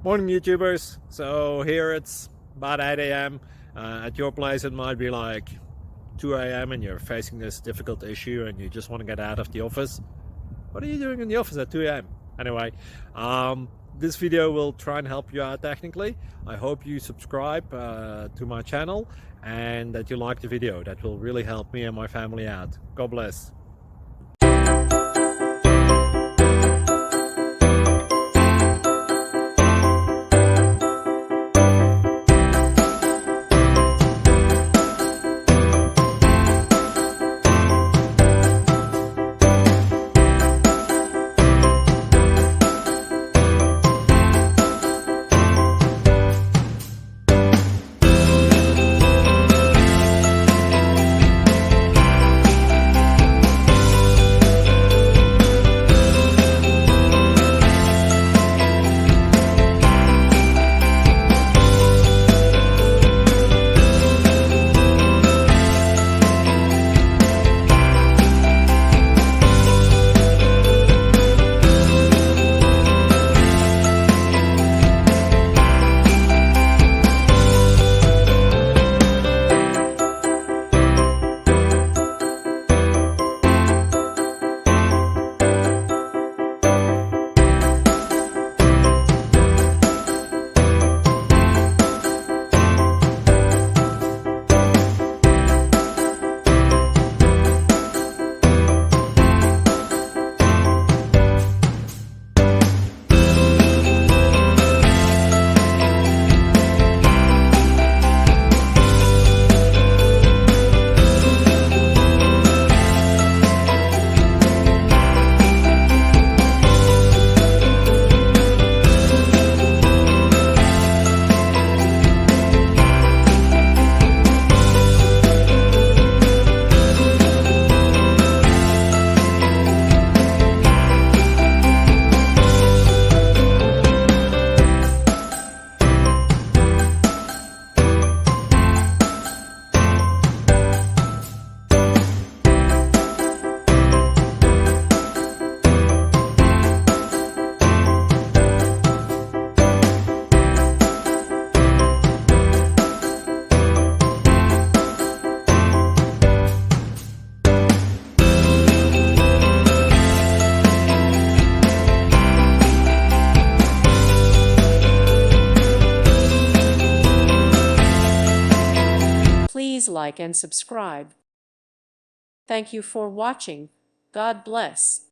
Morning, YouTubers. So here it's about 8 a.m. At your place, it might be like 2 a.m. and you're facing this difficult issue and you just want to get out of the office. What are you doing in the office at 2 a.m.? Anyway, this video will try and help you out technically. I hope you subscribe to my channel and that you like the video. That will really help me and my family out. God bless. Please like and subscribe. Thank you for watching. God bless.